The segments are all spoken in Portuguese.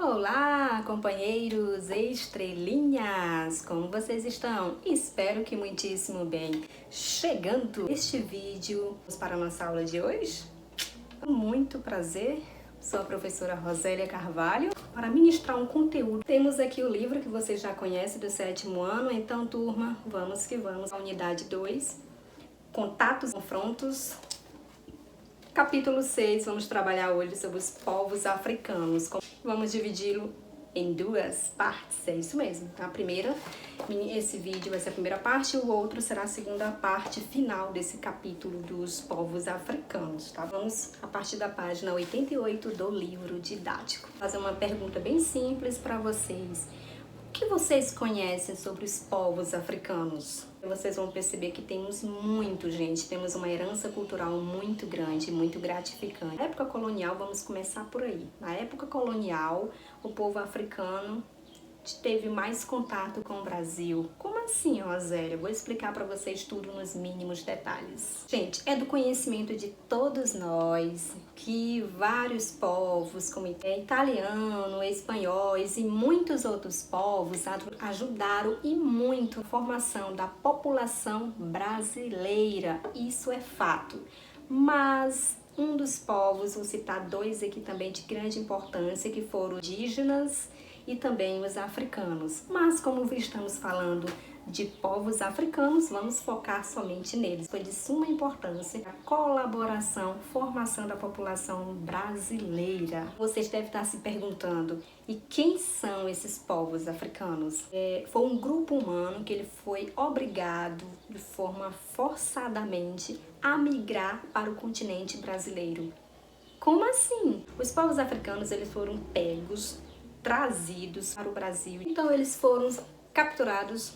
Olá, companheiros estrelinhas! Como vocês estão? Espero que muitíssimo bem. Chegando este vídeo para a nossa aula de hoje, com muito prazer, sou a professora Rosélia Carvalho. Para ministrar um conteúdo, temos aqui o livro que vocês já conhecem do 7º ano, então turma, vamos que vamos. A unidade 2, Contatos e Confrontos. Capítulo 6, vamos trabalhar hoje sobre os povos africanos. Vamos dividi-lo em duas partes, é isso mesmo. A primeira, esse vídeo vai ser a primeira parte e o outro será a segunda parte final desse capítulo dos povos africanos, tá? Vamos a partir da página 88 do livro didático. Vou fazer uma pergunta bem simples para vocês. O que vocês conhecem sobre os povos africanos? Vocês vão perceber que temos muito, gente. Temos uma herança cultural muito grande, muito gratificante. Na época colonial, vamos começar por aí. Na época colonial, o povo africano teve mais contato com o Brasil. Como assim, Rosélia? Vou explicar para vocês tudo nos mínimos detalhes. Gente, é do conhecimento de todos nós que vários povos, como italiano, espanhóis e muitos outros povos ajudaram e muito a formação da população brasileira. Isso é fato. Mas um dos povos, vou citar dois aqui também de grande importância, que foram indígenas e também os africanos. Mas como estamos falando de povos africanos, vamos focar somente neles. Foi de suma importância a colaboração, formação da população brasileira. Vocês devem estar se perguntando, e quem são esses povos africanos? Foi um grupo humano que ele foi obrigado de forma forçadamente a migrar para o continente brasileiro. Como assim? Os povos africanos eles foram pegos, trazidos para o Brasil. Então eles foram capturados,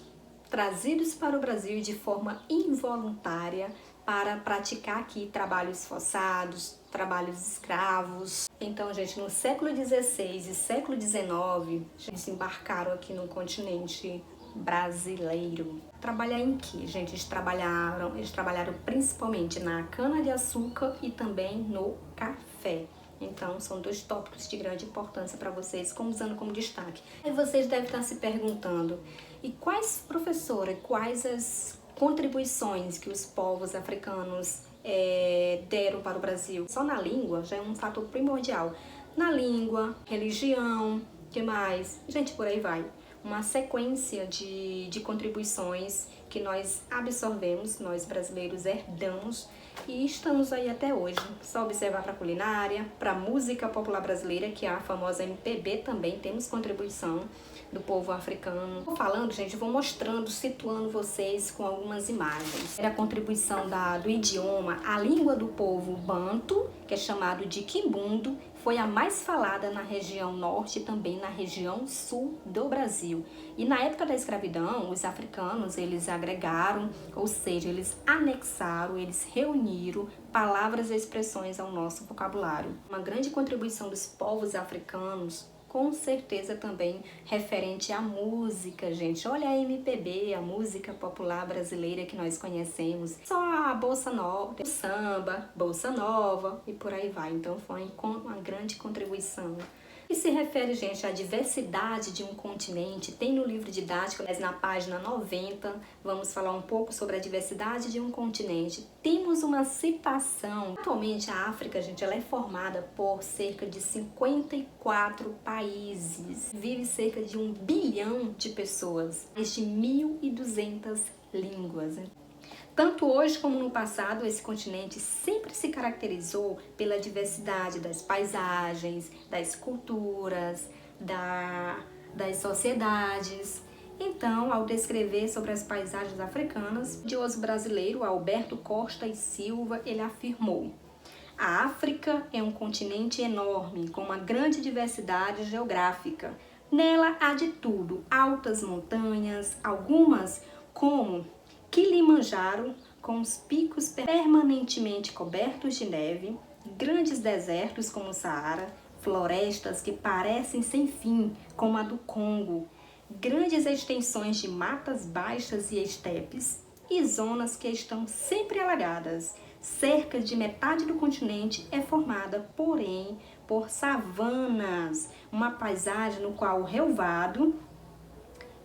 trazidos para o Brasil de forma involuntária para praticar aqui trabalhos forçados, trabalhos escravos. Então, gente, no século XVI e século XIX, eles embarcaram aqui no continente brasileiro. Trabalhar em que, gente? Eles trabalharam principalmente na cana-de-açúcar e também no café. Então, são dois tópicos de grande importância para vocês, usando como destaque. Aí vocês devem estar se perguntando, e quais, professora, quais as contribuições que os povos africanos deram para o Brasil? Só na língua já é um fator primordial. Na língua, religião, que mais? Gente, por aí vai. Uma sequência de contribuições que nós absorvemos, nós brasileiros herdamos e estamos aí até hoje. Só observar para a culinária, para a música popular brasileira, que é a famosa MPB, também temos contribuição do povo africano. Vou falando, gente, vou mostrando, situando vocês com algumas imagens. A contribuição do idioma, a língua do povo banto, que é chamado de quimbundo, foi a mais falada na região norte e também na região sul do Brasil. E na época da escravidão, os africanos, eles agregaram, ou seja, eles anexaram, eles reuniram palavras e expressões ao nosso vocabulário. Uma grande contribuição dos povos africanos, com certeza também referente à música, gente. Olha a MPB, a música popular brasileira que nós conhecemos. Só a Bossa Nova, o samba, Bossa Nova e por aí vai. Então foi uma grande contribuição. E se refere, gente, à diversidade de um continente, tem no livro didático, mas na página 90, vamos falar um pouco sobre a diversidade de um continente. Temos uma citação. Atualmente a África, gente, ela é formada por cerca de 54 países. Vive cerca de 1 bilhão de pessoas, mais de 1.200 línguas. Tanto hoje como no passado, esse continente sempre se caracterizou pela diversidade das paisagens, das culturas, das sociedades. Então, ao descrever sobre as paisagens africanas, o estudioso brasileiro Alberto Costa e Silva, ele afirmou: a África é um continente enorme, com uma grande diversidade geográfica. Nela há de tudo, altas montanhas, algumas como Kilimanjaro, com os picos permanentemente cobertos de neve, grandes desertos como o Saara, florestas que parecem sem fim, como a do Congo, grandes extensões de matas baixas e estepes, e zonas que estão sempre alagadas. Cerca de metade do continente é formada, porém, por savanas, uma paisagem no qual o relvado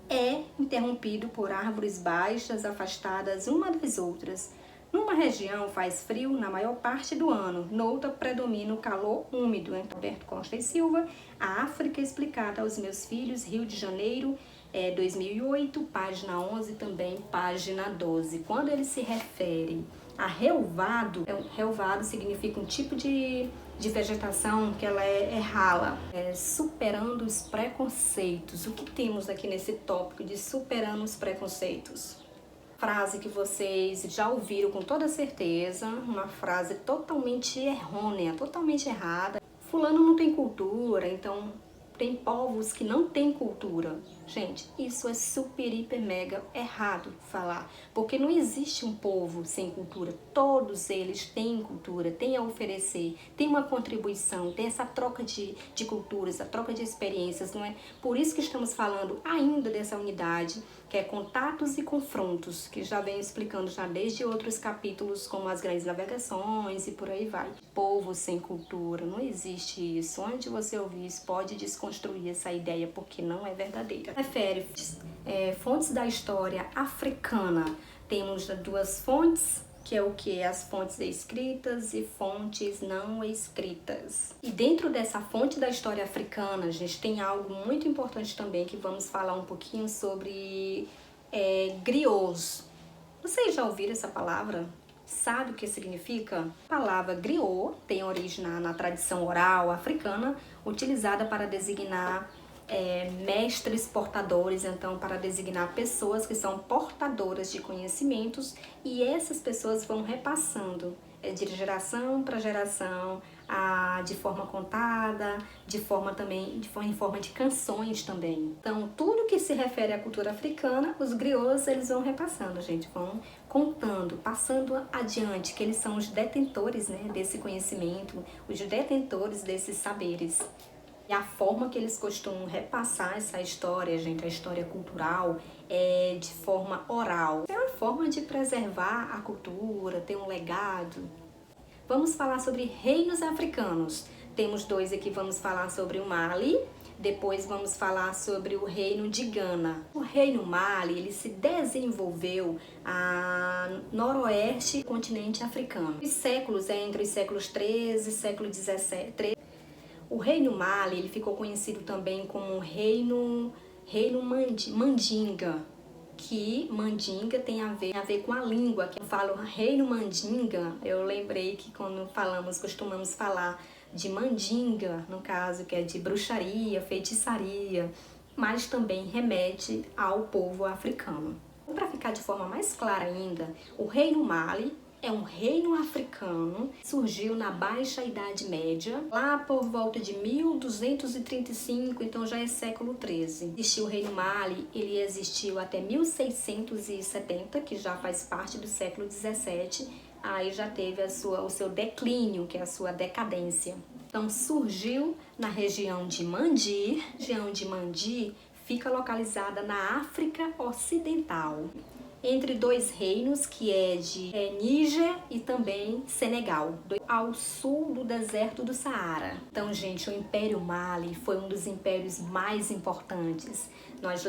é interrompido por árvores baixas afastadas uma das outras. Numa região faz frio na maior parte do ano, noutra predomina o calor úmido. Roberto Costa e Silva, A África Explicada aos Meus Filhos, Rio de Janeiro, 2008, página 11, também página 12. Quando ele se refere a relvado, relvado significa um tipo de vegetação que ela é rala, superando os preconceitos. O que temos aqui nesse tópico de superando os preconceitos? Frase que vocês já ouviram com toda certeza, uma frase totalmente errônea, totalmente errada. Fulano não tem cultura, então tem povos que não têm cultura. Gente, isso é super, hiper, mega errado falar, porque não existe um povo sem cultura. Todos eles têm cultura, têm a oferecer, têm uma contribuição, tem essa troca de culturas, a troca de experiências, não é? Por isso que estamos falando ainda dessa unidade, que é contatos e confrontos, que já venho explicando já desde outros capítulos, como as grandes navegações e por aí vai. Povo sem cultura, não existe isso. Onde você ouvir isso, pode desconstruir essa ideia, porque não é verdadeira. Refere fontes da história africana. Temos duas fontes, que é o que? As fontes escritas e fontes não escritas. E dentro dessa fonte da história africana, a gente tem algo muito importante também, que vamos falar um pouquinho sobre griots. Vocês já ouviram essa palavra? Sabe o que significa? A palavra griot tem origem na tradição oral africana, utilizada para designar mestres portadores, então para designar pessoas que são portadoras de conhecimentos, e essas pessoas vão repassando de geração para geração, de forma contada, em forma de canções também. Então, tudo que se refere à cultura africana, os griots, eles vão repassando, gente, vão contando, passando adiante, que eles são os detentores, né, desse conhecimento, os detentores desses saberes. E a forma que eles costumam repassar essa história, gente, a história cultural, é de forma oral. É uma forma de preservar a cultura, ter um legado. Vamos falar sobre reinos africanos. Temos dois aqui, vamos falar sobre o Mali, depois vamos falar sobre o reino de Gana. O reino Mali, ele se desenvolveu a noroeste do continente africano. Os séculos, entre os séculos 13 e século 17. O reino Mali, ele ficou conhecido também como reino Mandinga, que Mandinga tem a ver com a língua. Que eu falo reino Mandinga, eu lembrei que quando costumamos falar de Mandinga, no caso, que é de bruxaria, feitiçaria, mas também remete ao povo africano. Para ficar de forma mais clara ainda, o reino Mali é um reino africano, surgiu na Baixa Idade Média, lá por volta de 1235, então já é século 13. Existiu o reino Mali, ele existiu até 1670, que já faz parte do século 17, aí já teve o seu declínio, que é a sua decadência. Então surgiu na região de Mandi. A região de Mandi fica localizada na África Ocidental, entre dois reinos, que é de Níger e também Senegal, ao sul do deserto do Saara. Então, gente, o Império Mali foi um dos impérios mais importantes. Nós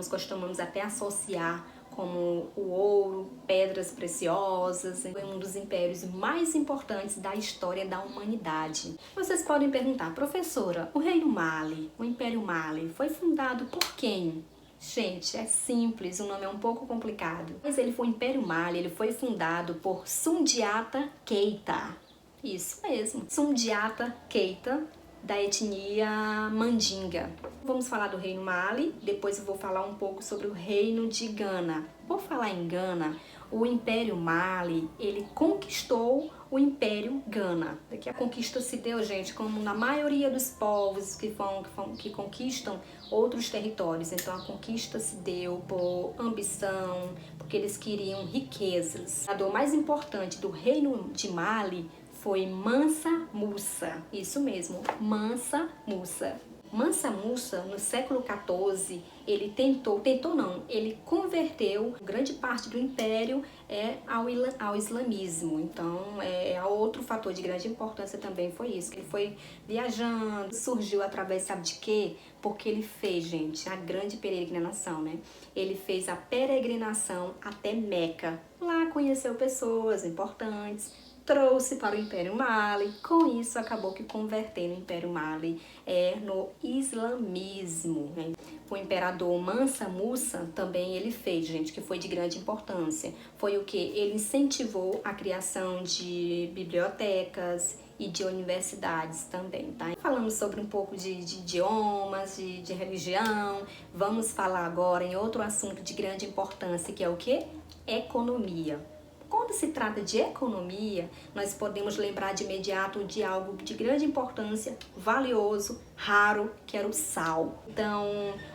costumamos até associar como o ouro, pedras preciosas. Foi um dos impérios mais importantes da história da humanidade. Vocês podem perguntar, professora, o Reino Mali, o Império Mali, foi fundado por quem? Gente, é simples, o nome é um pouco complicado. Mas o Império Mali, ele foi fundado por Sundiata Keita. Isso mesmo, Sundiata Keita, da etnia Mandinga. Vamos falar do Reino Mali, depois eu vou falar um pouco sobre o Reino de Gana. Por falar em Gana, o Império Mali, ele conquistou o Império Gana. Aqui a conquista se deu, gente, como na maioria dos povos que conquistam outros territórios. Então a conquista se deu por ambição, porque eles queriam riquezas. A dor mais importante do Reino de Mali foi Mansa Musa. Isso mesmo, Mansa Musa. Mansa Musa, no século XIV, ele ele converteu grande parte do império ao islamismo. Então, outro fator de grande importância também foi isso, que ele foi viajando, surgiu através, sabe de quê? Porque ele fez, gente, a grande peregrinação, né? Ele fez a peregrinação até Meca. Lá conheceu pessoas importantes, trouxe para o Império Mali, com isso acabou que convertendo o Império Mali no islamismo, né? O imperador Mansa Musa também ele fez, gente, que foi de grande importância. Foi o que? Ele incentivou a criação de bibliotecas e de universidades também, tá? Falamos sobre um pouco de idiomas, de religião, vamos falar agora em outro assunto de grande importância, que é o quê? Economia. Quando se trata de economia, nós podemos lembrar de imediato de algo de grande importância, valioso, raro, que era o sal. Então,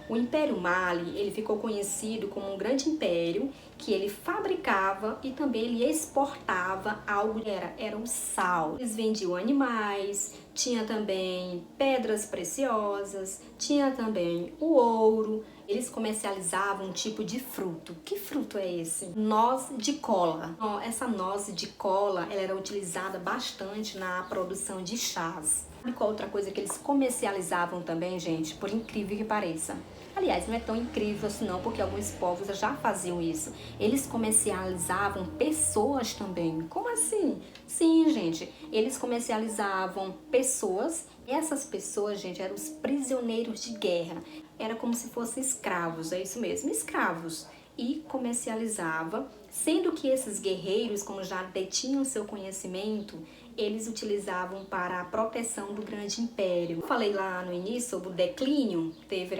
o Império Mali, ele ficou conhecido como um grande império que ele fabricava e também ele exportava algo que era o sal. Eles vendiam animais, tinha também pedras preciosas, tinha também o ouro. Eles comercializavam um tipo de fruto. Que fruto é esse? Noz de cola. Essa noz de cola ela era utilizada bastante na produção de chás. E qual outra coisa que eles comercializavam também, gente? Por incrível que pareça. Aliás, não é tão incrível assim não, porque alguns povos já faziam isso. Eles comercializavam pessoas também. Como assim? Sim, gente. Eles comercializavam pessoas. E essas pessoas, gente, eram os prisioneiros de guerra. Era como se fossem escravos, é isso mesmo, escravos. E comercializava, sendo que esses guerreiros, como já detinham seu conhecimento, eles utilizavam para a proteção do grande império. Eu falei lá no início sobre o declínio, teve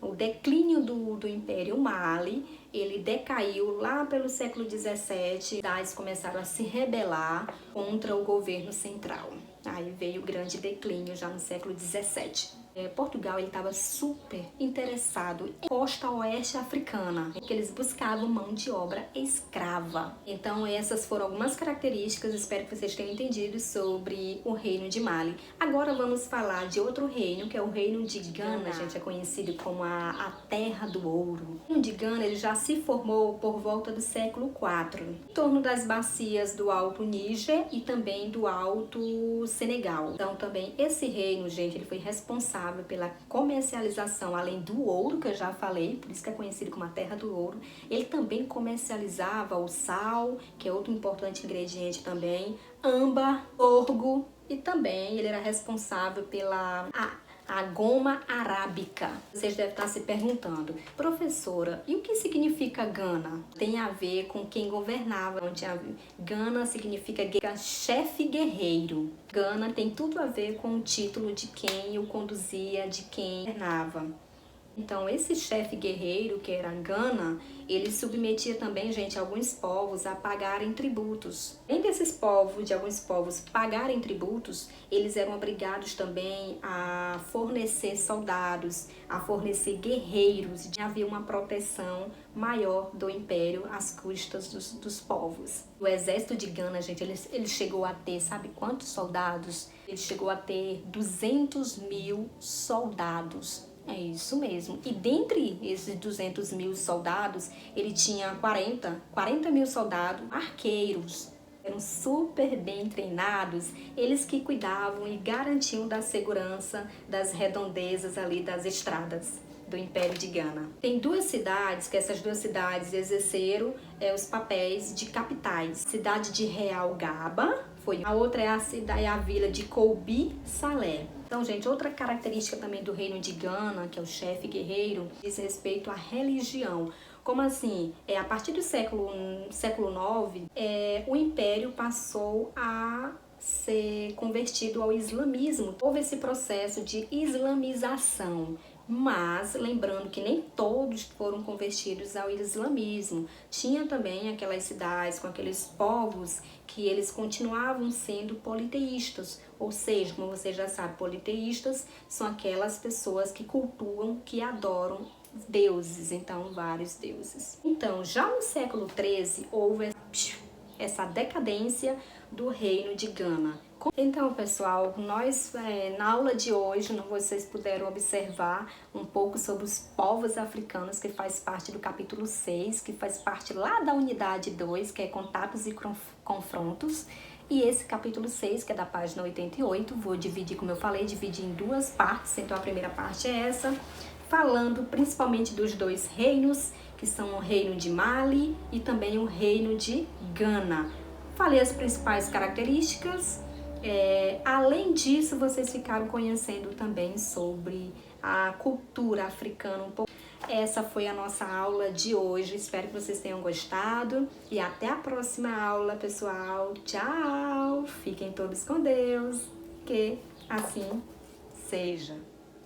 o declínio do Império Mali, ele decaiu lá pelo século XVII, as cidades começaram a se rebelar contra o governo central. Aí veio o grande declínio já no século XVII. Portugal estava super interessado em costa oeste africana, que eles buscavam mão de obra escrava. Então essas foram algumas características, espero que vocês tenham entendido sobre o reino de Mali. Agora vamos falar de outro reino, que é o reino de Gana, gente, é conhecido como a terra do ouro. O reino de Gana ele já se formou por volta do século IV, em torno das bacias do Alto Níger e também do Alto Senegal. Então também esse reino, gente, ele foi responsável pela comercialização, além do ouro, que eu já falei, por isso que é conhecido como a terra do ouro. Ele também comercializava o sal, que é outro importante ingrediente também, âmbar, orgo, e também ele era responsável pela a goma arábica. Vocês devem estar se perguntando, professora, e o que significa Gana? Tem a ver com quem governava. Gana significa chefe guerreiro. Gana tem tudo a ver com o título de quem o conduzia, de quem governava. Então, esse chefe guerreiro, que era Gana, ele submetia também, gente, alguns povos a pagarem tributos. Além desses povos, de alguns povos pagarem tributos, eles eram obrigados também a fornecer soldados, a fornecer guerreiros. Havia uma proteção maior do império às custas dos povos. O exército de Gana, gente, ele chegou a ter, sabe quantos soldados? Ele chegou a ter 200.000 soldados. É isso mesmo. E dentre esses 200.000 soldados, ele tinha 40.000 soldados arqueiros. Eram super bem treinados, eles que cuidavam e garantiam da segurança das redondezas ali das estradas do Império de Gana. Tem duas cidades, que essas duas cidades exerceram os papéis de capitais. Cidade de Real Gaba, a outra é a vila de Koubi Salé. Então, gente, outra característica também do reino de Gana, que é o chefe guerreiro, diz respeito à religião. Como assim? A partir do século IX, o império passou a ser convertido ao islamismo. Houve esse processo de islamização. Mas, lembrando que nem todos foram convertidos ao islamismo. Tinha também aquelas cidades com aqueles povos que eles continuavam sendo politeístas. Ou seja, como você já sabe, politeístas são aquelas pessoas que cultuam, que adoram deuses, então vários deuses. Então, já no século XIII, houve essa decadência do reino de Gana. Então, pessoal, nós na aula de hoje vocês puderam observar um pouco sobre os povos africanos, que faz parte do capítulo 6, que faz parte lá da unidade 2, que é contatos e confrontos. E esse capítulo 6, que é da página 88, vou dividir, como eu falei, dividir em duas partes. Então, a primeira parte é essa, falando principalmente dos dois reinos, que são o reino de Mali e também o reino de Gana. Falei as principais características. Além disso, vocês ficaram conhecendo também sobre a cultura africana um pouco. Essa foi a nossa aula de hoje. Espero que vocês tenham gostado e até a próxima aula, pessoal. Tchau! Fiquem todos com Deus. Que assim seja.